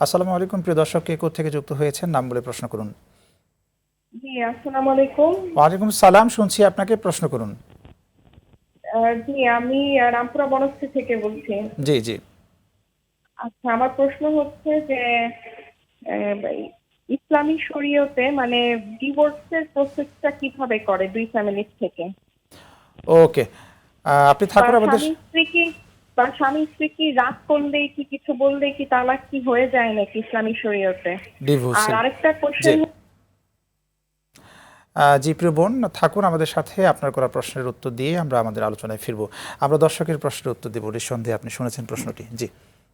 আসসালামু আলাইকুম প্রিয় দর্শক, কে কোথা থেকে যুক্ত হয়েছেন নাম বলে প্রশ্ন করুন। জি, আসসালামু আলাইকুম। ওয়ালাইকুম সালাম, শুনছি, আপনাকে প্রশ্ন করুন। জি, আমি রামপুরা বনশ্রী থেকে বলছি। জি জি। আচ্ছা, আমার প্রশ্ন হচ্ছে যে আহ, ইসলামী শরীয়তে মানে ডিভোর্সের প্রসেসটা কিভাবে করে দুই ফ্যামিলির থেকে? ওকে, আপনি বা থাকুন আমাদের। স্বামী স্ত্রী কি রাগ করলেই কি কিছু বললেই কি তালাক কি হয়ে যায় নাকি ইসলামী শরীয়তে? আর ডিভোর্সের। আরেকটা জি কোশ্চেন। জি, প্রিয় বোন, থাকুন আমাদের সাথে, আপনার করা প্রশ্নের উত্তর দিয়ে আমরা আমাদের আলোচনায় ফিরবো। আমরা দর্শকের প্রশ্নের উত্তর দেবো, নিঃসন্দেহে আপনি শুনেছেন প্রশ্নটি। জি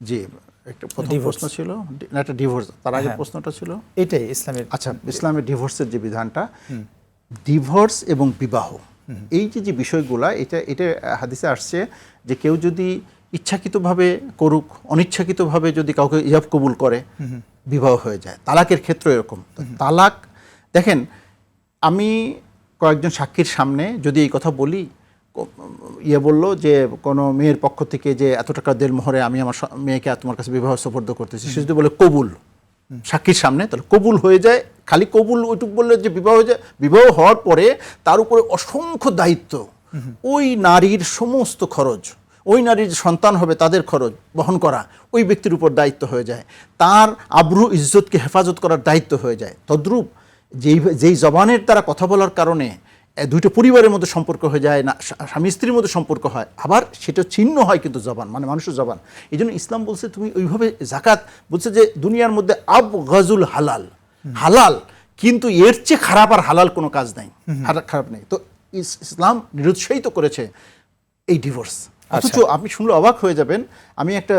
জি, একটা প্রথম ডিভোর্স। প্রশ্ন ছিল না, একটা ডিভোর্স, তার আগের হ্যাঁ, প্রশ্নটা ছিল এটাই ইসলামের। আচ্ছা, ইসলামের ডিভোর্সের যে বিধানটা, ডিভোর্স এবং বিবাহ, এই যে যে বিষয়গুলা, এটা এটা হাদিসে আসছে যে কেউ যদি ইচ্ছাকৃতভাবে করুক, অনিচ্ছাকৃতভাবে যদি কাউকে ইজাব কবুল করে, বিবাহ হয়ে যায়। তালাকের ক্ষেত্রে এরকম। তো তালাক, দেখেন, আমি কয়েকজন সাক্ষীর সামনে যদি এই কথা বলি, বলল যে কোনো মেয়ের পক্ষ থেকে যে এত টাকা দেড় মোহরে আমি আমার মেয়েকে তোমার কাছে বিবাহ সুপর্দ করতেছি, সে যদি বলে কবুল সাক্ষীর সামনে, তাহলে কবুল হয়ে যায়। খালি কবুল ওইটুক বললে যে বিবাহ হয়ে যায়। বিবাহ হওয়ার পরে তার উপরে অসংখ্য দায়িত্ব, ওই নারীর সমস্ত খরচ, ওই নারীর সন্তান হবে তাদের খরচ বহন করা ওই ব্যক্তির উপর দায়িত্ব হয়ে যায়। তার আব্রু ইজ্জতকে হেফাজত করার দায়িত্ব হয়ে যায়। তদ্রূপ যেই জবানের দ্বারা কথা বলার কারণে দুইটা পরিবারের মধ্যে সম্পর্ক হয়ে যায়, না স্বামী স্ত্রীর মধ্যে সম্পর্ক হয়, আবার সেটা ছিন্ন হয় কিন্তু জবান, মানে মানুষের জবান। এই জন্য ইসলাম বলছে তুমি ওইভাবে জাকাত বলছে যে দুনিয়ার মধ্যে আব গজুল হালাল, হালাল, কিন্তু এর চেয়ে খারাপ আর হালাল কোনো কাজ নাই, খারাপ নেই। তো ইসলাম নিরুৎসাহিত করেছে এই ডিভোর্স। অথচ আপনি শুনলে অবাক হয়ে যাবেন, আমি একটা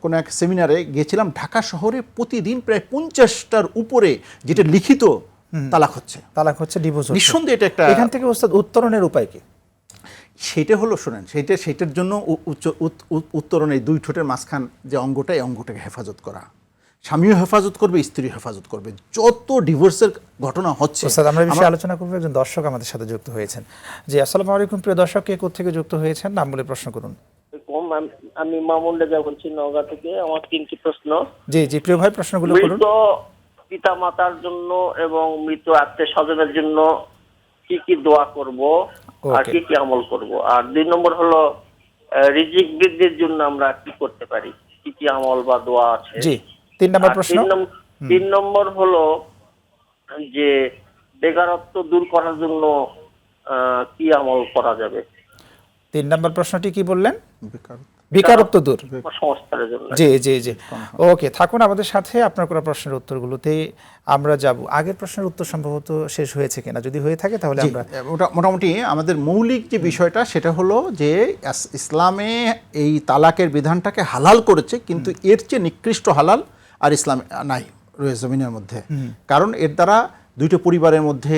কোনো এক সেমিনারে গিয়েছিলাম, ঢাকা শহরে প্রতিদিন প্রায় 50টার উপরে যেটা লিখিত তালাক হচ্ছে, ডিভোর্স। নিঃসন্দেহে এটা একটা। এখান থেকে ওস্তাদ উত্তরণের উপায় কি? সেটা হলো, শোনেন, সেটার জন্য উত্তরণ এই দুই ঠোঁটের মাঝখান যে অঙ্গটা, এই অঙ্গটাকে হেফাজত করা। স্বামীও হেফাজত করবে, স্ত্রীও হেফাজত করবে। যত ডিভোর্সের ঘটনা হচ্ছে, আমরা বিষয়ে আলোচনা করবো। একজন দর্শক আমাদের সাথে যুক্ত হয়েছেন। জি, আসসালামু আলাইকুম প্রিয় দর্শক, কে কোথা থেকে যুক্ত হয়েছেন নাম বলে প্রশ্ন করুন। আমি মামুন রেজা বলছি নওগাঁ থেকে। আমার তিনটি প্রশ্ন। জি জি, প্রিয় ভাই, প্রশ্নগুলো করুন। মৃত পিতা মাতার জন্য এবং মৃত আত্মীয় স্বজনের জন্য কি কি দোয়া করব আর কি কি আমল করব? আর 2 নম্বর হলো রিজিক বৃদ্ধির জন্য আমরা কি করতে পারি, কি কি আমল বা দোয়া আছে? জি, 3 নম্বর প্রশ্ন। 3 নম্বর হলো যে বেকারত্ব দূর করার জন্য কি আমল করা যাবে? 3 নম্বর প্রশ্নটি কি বললেন? বেকারত্ব দূর সংস্কারের জন্য। জি জি জি, ওকে, থাকুন আমাদের সাথে। আপনার করা প্রশ্নের উত্তরগুলোতে আমরা যাব। আগের প্রশ্নের উত্তর সম্ভবত শেষ হয়েছে কিনা, যদি হয়ে থাকে তাহলে আমরা মোটামুটি আমাদের মৌলিক যে বিষয়টা সেটা হলো যে ইসলামে এই তালাকের বিধানটাকে হালাল করেছে, কিন্তু এর চেয়ে নিকৃষ্ট হালাল আর ইসলামে নাই রয়েছে জমিনের মধ্যে। কারণ এর দ্বারা দুইটা পরিবারের মধ্যে,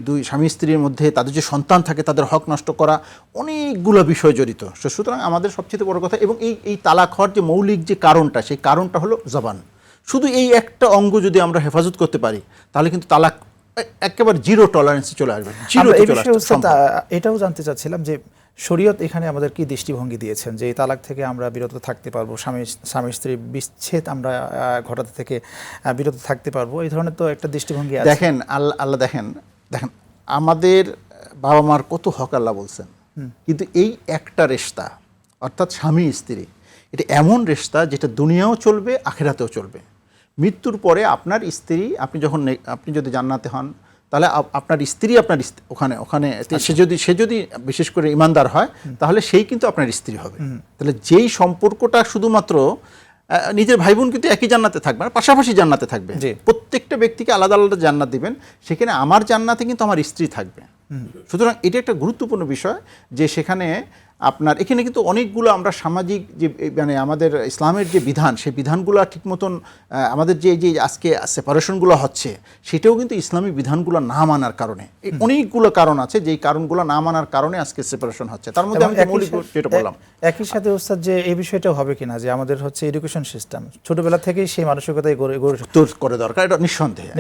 দুই স্বামী স্ত্রীর মধ্যে তাদের যে সন্তান থাকে তাদের হক নষ্ট করা, অনেকগুলো বিষয় জড়িত। সুতরাং আমাদের সবচেয়ে বড় কথা, এবং এই তালাক হওয়ার যে মৌলিক যে কারণটা, সেই কারণটা হলো জবান। শুধু এই একটা অঙ্গ যদি আমরা হেফাজত করতে পারি, তাহলে কিন্তু তালাক একেবারে জিরো টলারেন্সে চলে আসবে। এটাও জানতে চাচ্ছিলাম যে শরীয়ত এখানে আমাদের কি দৃষ্টিভঙ্গি দিয়েছেন, যে এই তালাক থেকে আমরা বিরত থাকতে পারবো, স্বামী স্ত্রী বিচ্ছেদ আমরা ঘটাতে থেকে বিরত থাকতে পারবো, এই ধরনের তো একটা দৃষ্টিভঙ্গি আছে। দেখেন, আল্লাহ দেখেন, আমাদের বাবা মার কত হক আল্লাহ বলছেন, কিন্তু এই একটা রিশতা, অর্থাৎ স্বামী স্ত্রী, এটা এমন রিশতা যেটা দুনিয়াও চলবে, আখিরাতেও চলবে। মৃত্যুর পরে আপনার স্ত্রী, আপনি যদি জান্নাতে হন, তাহলে আপনার স্ত্রী আপনার ওখানে সে যদি বিশেষ করে ইমানদার হয়, তাহলে সেই কিন্তু আপনার স্ত্রী হবে। তাহলে যেই সম্পর্কটা শুধুমাত্র নিজের ভাই বোন কিন্তু একই জান্নাতে থাকবে, পাশাপাশি জান্নাতে থাকবে, প্রত্যেকটা ব্যক্তিকে আলাদা আলাদা জান্নাত দিবেন, সেখানে আমার জান্নাতে কিন্তু আমার স্ত্রী থাকবে। সুতরাং এটা একটা গুরুত্বপূর্ণ বিষয় যে সেখানে আপনার এখানে কিন্তু অনেকগুলো আমরা সামাজিক যে মানে আমাদের ইসলামের যে বিধান, সেই বিধানগুলো ঠিক মতন আমাদের যে আজকে সেপারেশনগুলো হচ্ছে, সেটাও কিন্তু ইসলামিক বিধানগুলো না মানার কারণে। অনেকগুলো কারণ আছে, যেই কারণগুলো না মানার কারণে আজকে সেপারেশন হচ্ছে। তার মধ্যে আমি মৌলিক যেটা বললাম, একই সাথে ওস্তাদ যে এই বিষয়টাও হবে কিনা যে আমাদের হচ্ছে এডুকেশন সিস্টেম ছোটবেলা থেকেই সেই মানসিকতায় গড়ে করে দরকার, এটা নিঃসন্দেহে।